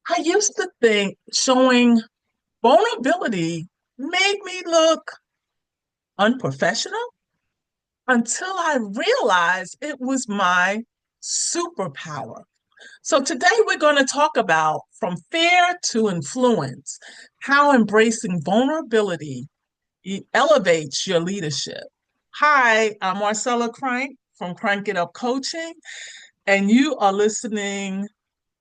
I used to think showing vulnerability made me look unprofessional until I realized it was my superpower. So today we're going to talk about from fear to influence, how embracing vulnerability elevates your leadership. Hi, I'm Marcella Crank from Crank It Up Coaching, and you are listening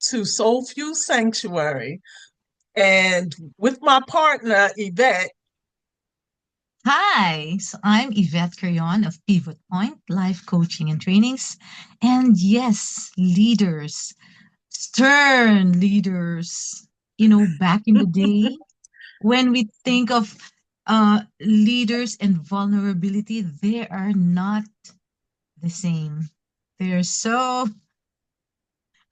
to Soul Fuel Sanctuary. And with my partner, Yvette. Hi, so I'm Yvette Carrion of Pivot Point Life Coaching and Trainings. And yes, leaders, stern leaders, back in the day, when we think of leaders and vulnerability, they are not the same. They're so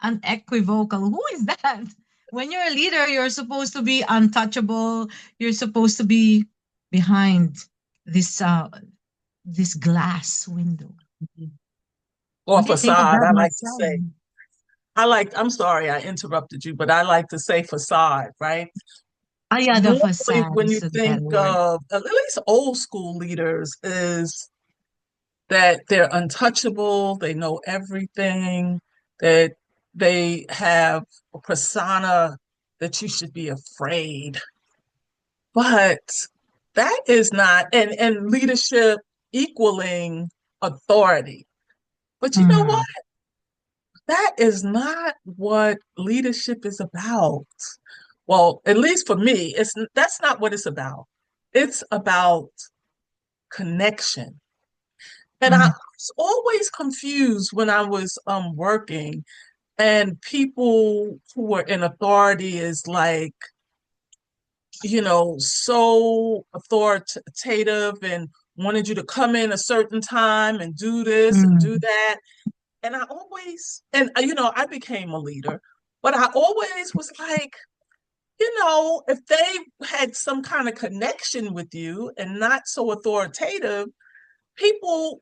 unequivocal. Who is that? When you're a leader, you're supposed to be untouchable. You're supposed to be behind this glass window. Or What do you think of facade, that, I like to Marcel? say. I'm sorry I interrupted you, but I like to say facade, right? Ah, yeah, the Normally, facade when you is a think better word. of at least old school leaders, is that they're untouchable, they know everything, that they have a persona that you should be afraid. But that is not, and leadership equaling authority. But you know what? Mm, That is not what leadership is about. Well, at least for me, it's that's not what it's about. It's about connection. And I mm, was always confused when I was working and people who were in authority is like, so authoritative and wanted you to come in a certain time and do this and do mm, that. And I always, and I became a leader, but I always was like, if they had some kind of connection with you and not so authoritative, people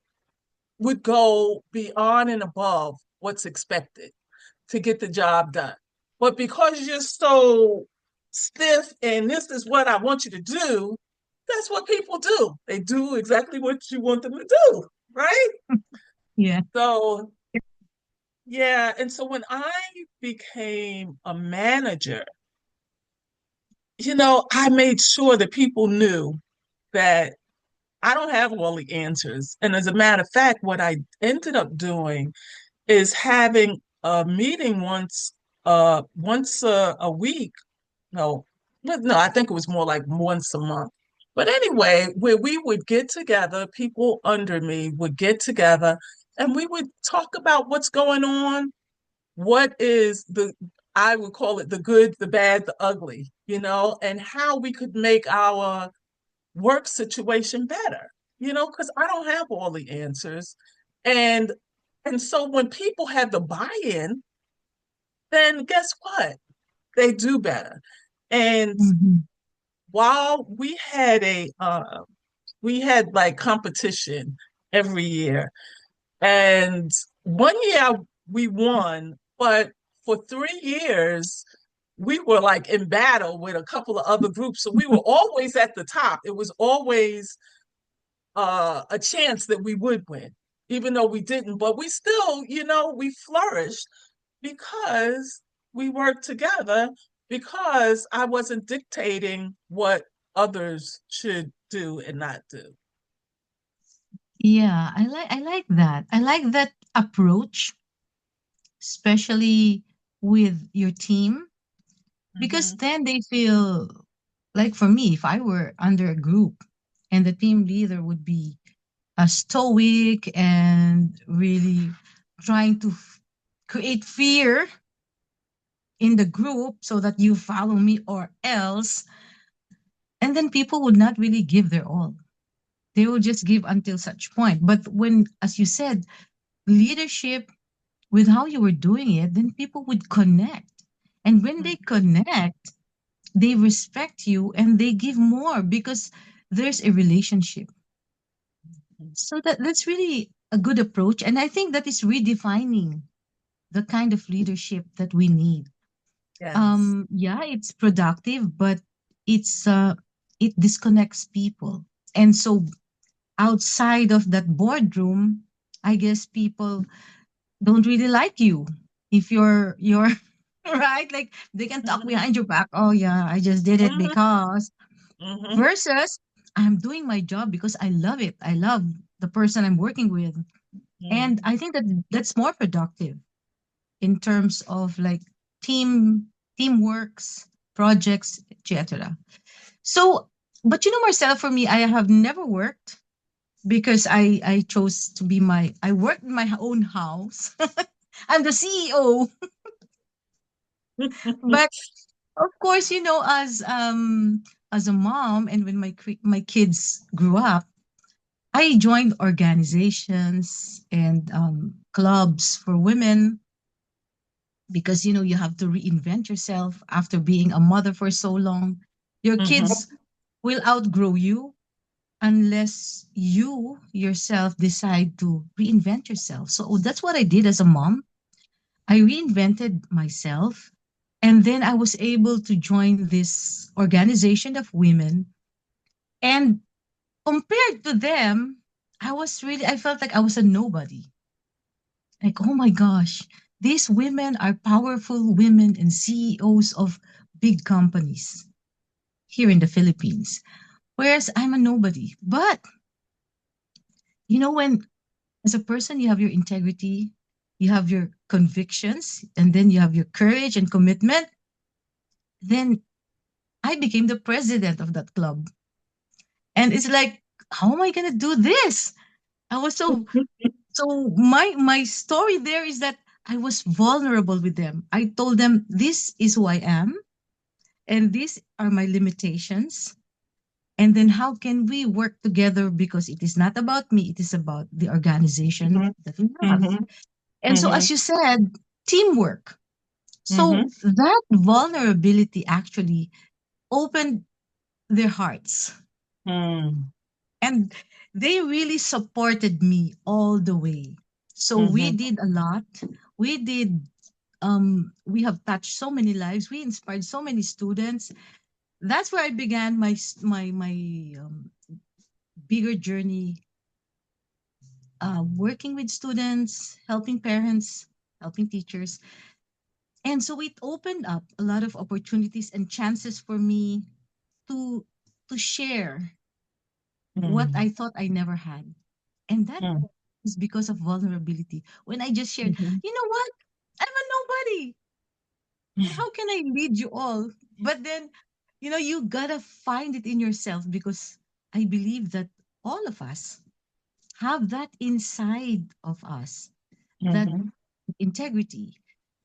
would go beyond and above what's expected to get the job done. But because you're so stiff and this is what I want you to do, that's what people do. They do exactly what you want them to do, right? yeah. So, yeah. And so when I became a manager, I made sure that people knew that I don't have all the answers. And as a matter of fact, what I ended up doing is having a meeting once a week. No, no, I think it was more like once a month. But anyway, where we would get together, people under me would get together and we would talk about what's going on, what is I would call it the good, the bad, the ugly, and how we could make our work situation better, because I don't have all the answers. And and so when people have the buy-in, then guess what? They do better. And Mhm. while we had like competition every year, and one year we won, but for 3 years we were like in battle with a couple of other groups. So we were always at the top. It was always a chance that we would win, even though we didn't. But we still, we flourished because we worked together, because I wasn't dictating what others should do and not do. Yeah, I like that. I like that approach, especially with your team, because Mm-hmm. then they feel like, for me, if I were under a group and the team leader would be a stoic and really trying to create fear in the group so that you follow me or else, and then people would not really give their all. They will just give until such point. But when, as you said, leadership, with how you were doing it, then people would connect. And when they connect, they respect you and they give more because there's a relationship. So that's really a good approach. And I think that is redefining the kind of leadership that we need. Yes. Yeah, it's productive, but it's it disconnects people. And so outside of that boardroom, I guess people don't really like you if you're right, like they can talk Mm-hmm. behind your back. Oh yeah, I just did it Mm-hmm. because, Mm-hmm. versus I'm doing my job because I love it. I love the person I'm working with. And Mm-hmm. I think that that's more productive in terms of like team teamworks, projects, etc. So, but you know, Marcel, for me, I have never worked because I chose to be my I work in my own house. I'm the CEO. But of course, you know, as a mom, and when my kids grew up, I joined organizations and clubs for women, because you know you have to reinvent yourself after being a mother for so long. Your Mm-hmm. kids will outgrow you unless you yourself decide to reinvent yourself. So that's what I did as a mom. I reinvented myself, and then I was able to join this organization of women. And compared to them, I felt like I was a nobody. Like, oh my gosh, these women are powerful women and CEOs of big companies here in the Philippines. Whereas I'm a nobody. But, you know, when as a person you have your integrity, you have your convictions, and then you have your courage and commitment, then I became the president of that club. And it's like, how am I going to do this? I was so my story there is that I was vulnerable with them. I told them this is who I am and these are my limitations. And then how can we work together, because it is not about me, it is about the organization that we have. Mm-hmm. And so Mm-hmm. as you said, teamwork. Mm-hmm. So that vulnerability actually opened their hearts, Mm-hmm. and they really supported me all the way. So we Mm-hmm. did a lot. We did we have touched so many lives. We inspired so many students. That's where I began my bigger journey, working with students, helping parents, helping teachers. And so it opened up a lot of opportunities and chances for me to to share what I thought I never had. And that is because of vulnerability. When I just shared, Mm-hmm. you know what? I'm a nobody. How can I lead you all? But then, you know, you gotta find it in yourself, because I believe that all of us have that inside of us, that Mm-hmm. integrity,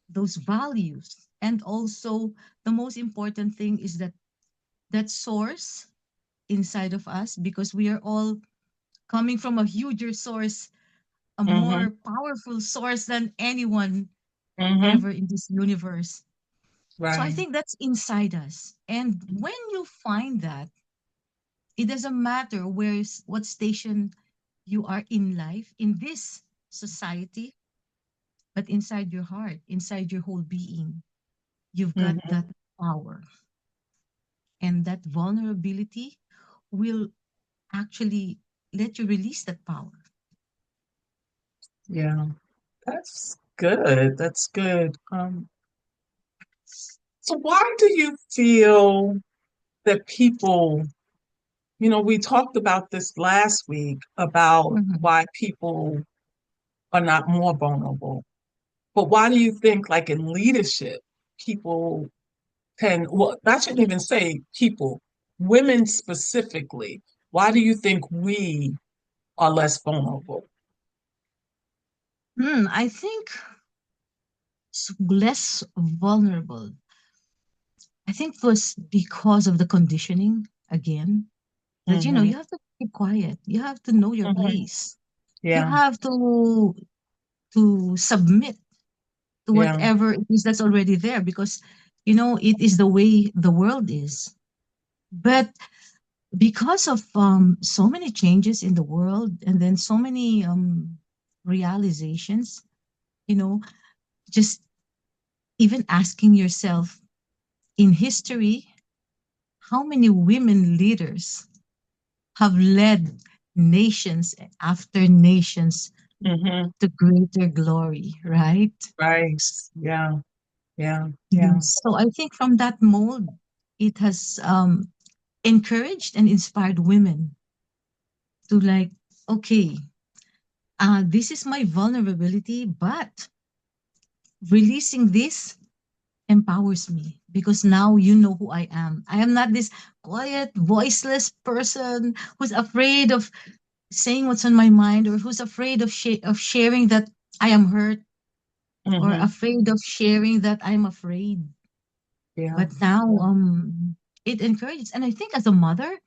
those values. And also, the most important thing is that that source inside of us, because we are all coming from a huger source, a Mm-hmm. more powerful source than anyone Mm-hmm. ever in this universe. So I Right. think that's inside us. And when you find that, it doesn't matter what station you are in life, in this society, but inside your heart, inside your whole being, you've got Mm-hmm. that power. And that vulnerability will actually let you release that power. Yeah. That's good. That's good. So why do you feel that people, we talked about this last week about Mhm. why people are not more vulnerable. But why do you think, like in leadership, people well, I shouldn't even say people, women specifically, why do you think we are less vulnerable? I think less vulnerable. I think it was because of the conditioning again, that you know Mm-hmm. you have to keep quiet. You have to know your Mm-hmm. place. You Yeah. have to submit to Yeah. whatever it is that's already there, because you know it is the way the world is. But because of so many changes in the world, and then so many realizations, you know, just even asking yourself, in history, how many women leaders have led nations after nations Hmm. to greater glory, right? Right. Yeah. Yeah. Yeah. Yes. So I think from that mold, it has encouraged and inspired women to like, okay, this is my vulnerability, but releasing this empowers me because now you know who I am. I am not this quiet, voiceless person who's afraid of saying what's on my mind or who's afraid of of sharing that I am hurt or Hmm. afraid of sharing that I'm afraid. Yeah. But now Yeah. it encourages, and I think as a mother,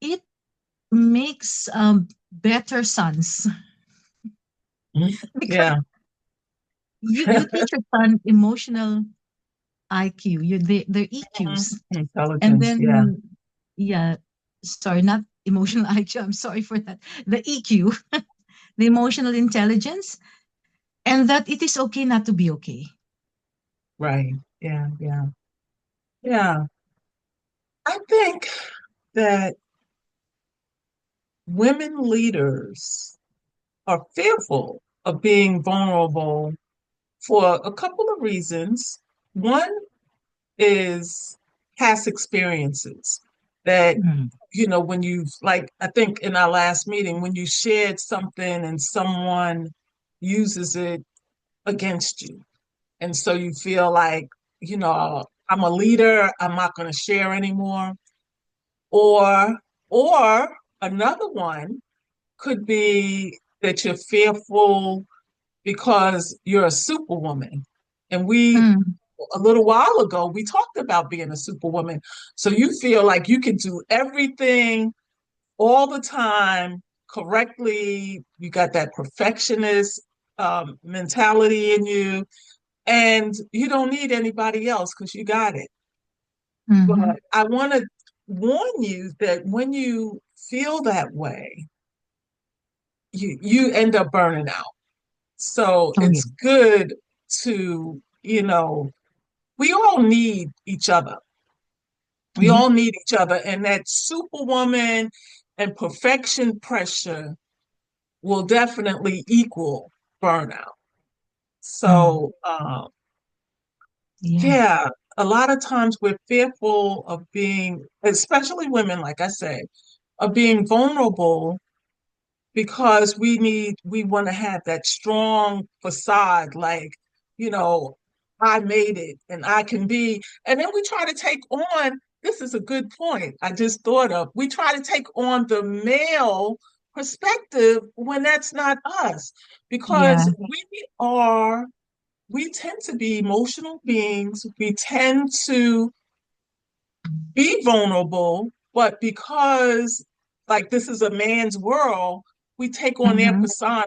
it makes better sons because Yeah. you teach your son emotional IQ, their Mhm. EQs, and Intelligence. Yeah. then yeah, sorry, not emotional IQ. I'm sorry for that. The EQ, the emotional intelligence, and that it is okay not to be okay. Right. Yeah. Yeah. Yeah. I think that women leaders are fearful of being vulnerable for a couple of reasons. One is past experiences that, Mm, when you, like, I think in our last meeting, when you shared something and someone uses it against you. And so you feel like, I'm a leader, I'm not going to share anymore. Or, or another one could be that you're fearful because you're a superwoman. And mm, a little while ago, we talked about being a superwoman. So you feel like you can do everything all the time correctly. You got that perfectionist mentality in you, and you don't need anybody else because you got it. mm-hmm. But I want to warn you that when you feel that way, you end up burning out. So Oh yeah. it's good to, we all need each other. We Yep. all need each other. And that superwoman and perfection pressure will definitely equal burnout. Mm, So, yeah. yeah, a lot of times we're fearful of being, especially women, like I say, of being vulnerable because we want to have that strong facade, like, you know, I made it and I can be. And then we try to take on, this is a good point I just thought of. We try to take on the male perspective when that's not us, Yeah. because are, we tend to be emotional beings. We tend to be vulnerable, but because, like, this is a man's world, we take on their Mm-hmm. persona,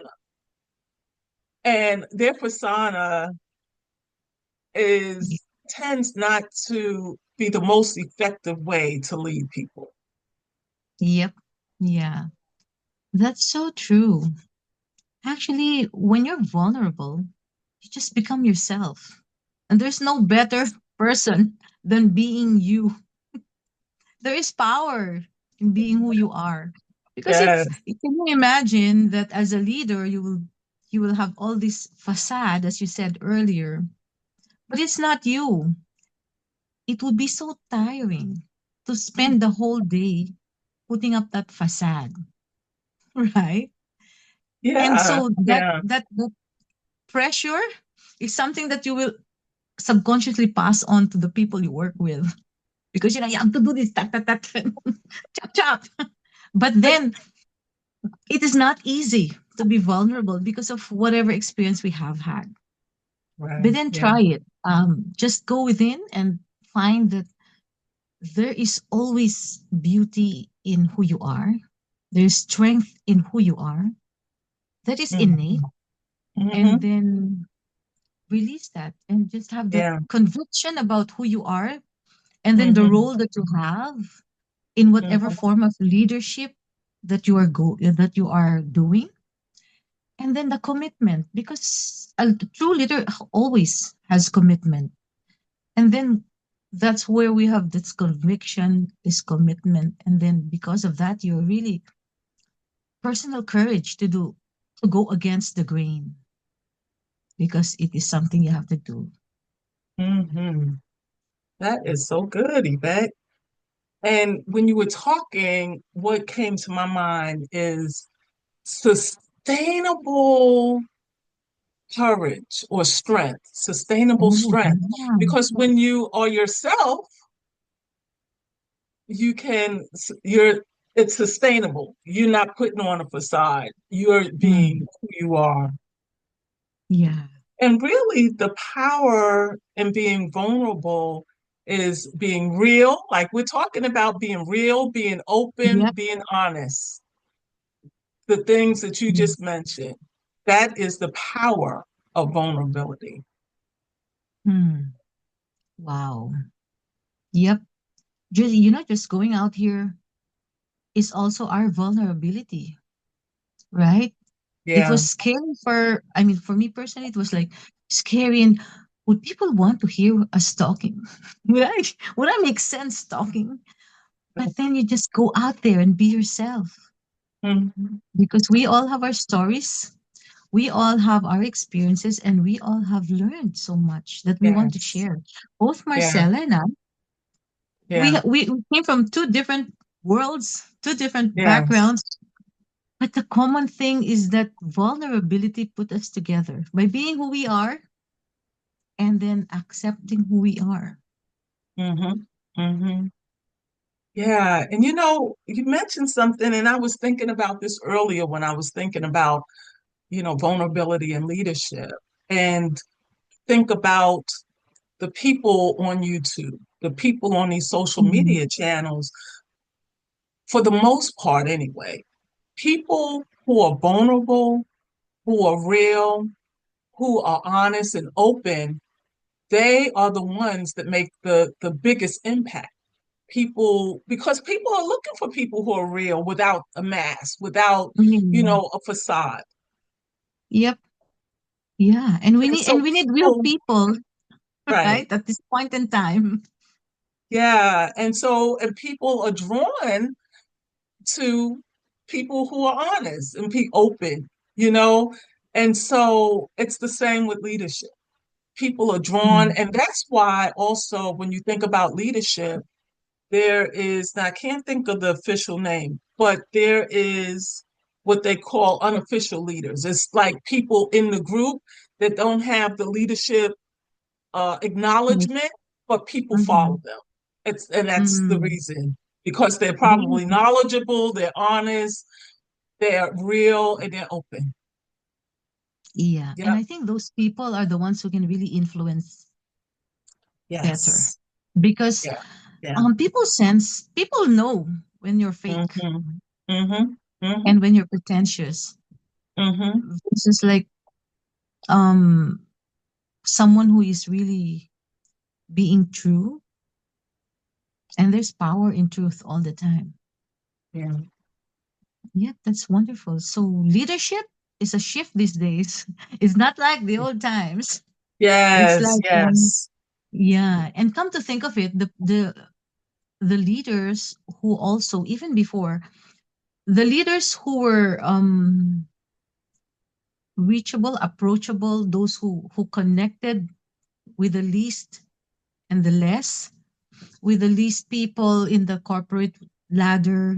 and their persona is tends not to be the most effective way to lead people. Yep. Yeah. That's so true. Actually, when you're vulnerable, you just become yourself. And there's no better person than being you. There is power in being who you are. Because Yes, if can you imagine that as a leader you will have all this facade as you said earlier, but it's not you. It would be so tiring to spend the whole day putting up that facade, right? And yeah, so yeah, that pressure is something that you will subconsciously pass on to the people you work with because you have to do this tak tak tak chop chop. But then it is not easy to be vulnerable because of whatever experience we have had. But right, then yeah, try it. Just go within and find that there is always beauty in who you are. There's strength in who you are. That is innate. mm-hmm. And Mm-hmm. then release that and just have that Yeah, conviction about who you are and then the mm-hmm. role that you have in whatever Mm-hmm. form of leadership that you are doing, and then the commitment because a true leader always has commitment, and then that's where we have this conviction, this commitment, and then because of that, you're really personal courage to go against the grain because it is something you have to do. Hmm. That is so good, Yvette. And when you were talking, what came to my mind is sustainable courage or strength, sustainable Oh, strength. yeah. Because when you are yourself, you can, you're, it's sustainable. You're not putting on a facade. You're being Mm, who you are. yeah. And really, the power in being vulnerable is being real. Like we're talking about being real, being open, Yep. being honest. The things that you Mm, just mentioned. That is the power of vulnerability. mm. Wow. Yep. Just, just going out here is also our vulnerability, right? It Yeah. was scary I mean, for me personally, it was like scary. And would people want to hear us talking? Would I make sense talking? But then you just go out there and be yourself Mhm. because we all have our stories. We all have our experiences and we all have learned so much that we want to Yes. share. Both Yeah. Marcella and I, Yeah. we came from two different worlds, two different Yes. backgrounds. But the common thing is that vulnerability put us together by being who we are and then accepting who we are. Hmm. Hmm. Yeah. And you mentioned something, and I was thinking about this earlier when I was thinking about, vulnerability and leadership. And think about the people on YouTube, the people on these social Mm, media channels, for the most part anyway, people who are vulnerable, who are real, who are honest and open, they are the ones that make the biggest impact. People, because people are looking for people who are real without a mask, without, mm. a facade. Yep. Yeah. And we And need so real people, people, right. right? At this point in time. Yeah. And people are drawn to people who are honest and be open, you know? And so it's the same with leadership. People are drawn, Mm, and that's why also when you think about leadership, there is, now I can't think of the official name, but there is what they call unofficial leaders. It's like people in the group that don't have the leadership right. acknowledgement, but people follow Mhm. them. And that's the Mm. reason because they're probably Yeah. knowledgeable, they're honest, they're real, and they're open. Yeah. And Yep. I think those people are the ones who can really influence better Yes. because Yeah. Yeah. people know when you're fake Mm-hmm. Mm-hmm. Mm-hmm. and when you're pretentious. Mm-hmm. This is like um someone who is really being true, and there's power in truth all the time. Yeah. Yeah, that's wonderful. So leadership is a shift these days. It's not like the old times. It's Yes. like Yes. yeah, and come to think of it, the leaders who also even before the leaders who were reachable, approachable, those who connected with the least and the less, with the least people in the corporate ladder.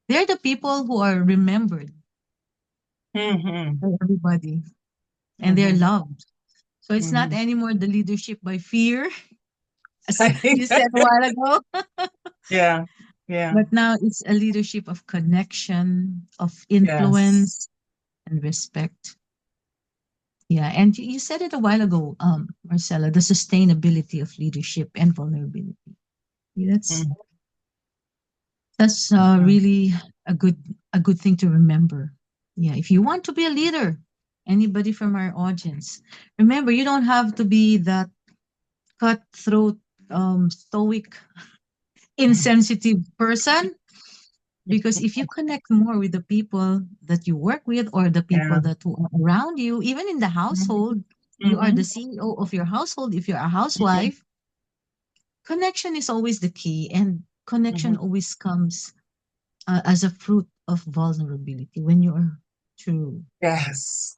They're the people who are remembered Mm-hmm. by everybody and they're Mm-hmm. loved. So it's not Mm-hmm. anymore the leadership by fear, as Right. you said a while ago, Yeah. Yeah. but now it's a leadership of connection, of Yes. influence, and respect. Yeah, and you said it a while ago, Marcella, the sustainability of leadership and vulnerability. Yeah, Mm-hmm. that's really a good thing to remember. Yeah, if you want to be a leader, anybody from our audience, remember you don't have to be that cutthroat, stoic, insensitive person. Because if you connect more with the people that you work with or the Yeah. people that who are around you, even in the Mm-hmm. household, you are the Mm-hmm. CEO of your household if you're a Mm-hmm. housewife. connection is always the key, and connection Mhm. always comes as a fruit of vulnerability when you are true. Yes.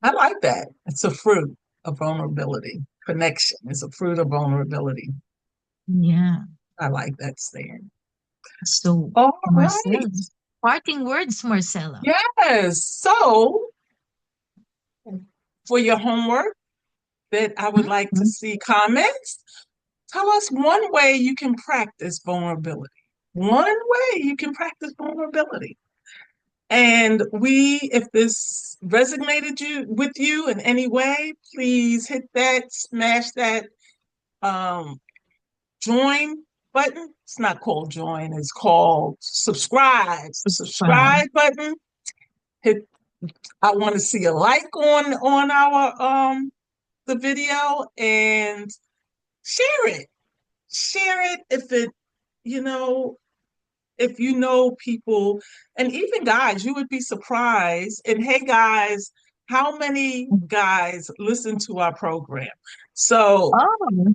I like that. It's a fruit of vulnerability. Connection is a fruit of vulnerability. Yeah. I like that saying. So, All right. Marcella, parting words, Marcella. Yes. So, for your homework that I would like to Mhm. see comments, tell us one way you can practice vulnerability. One way you can practice vulnerability. And if this resonated with you in any way, please hit that, smash that um, join button. It's not called join, it's called subscribe. Subscribe. Subscribe button. Hit I want to see a like on our the video and share it. Share it if it, you know, if you know people, and even guys, you would be surprised. And hey, guys, how many guys listen to our program? So Oh,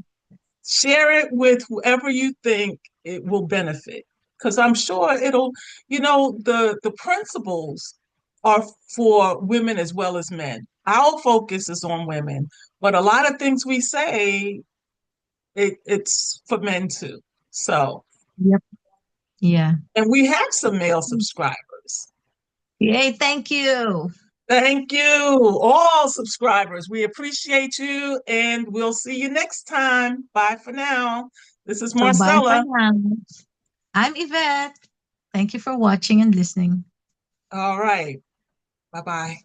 share it with whoever you think it will benefit. Because I'm sure the principles are for women as well as men. Our focus is on women, but a lot of things we say, it's for men too. So, yep. Yeah. and we have some male subscribers. Yay, thank you. Thank you, all subscribers. We appreciate you, and we'll see you next time. Bye for now. This is So, bye for Marcella. now. I'm Yvette. Thank you for watching and listening. All right. Bye bye.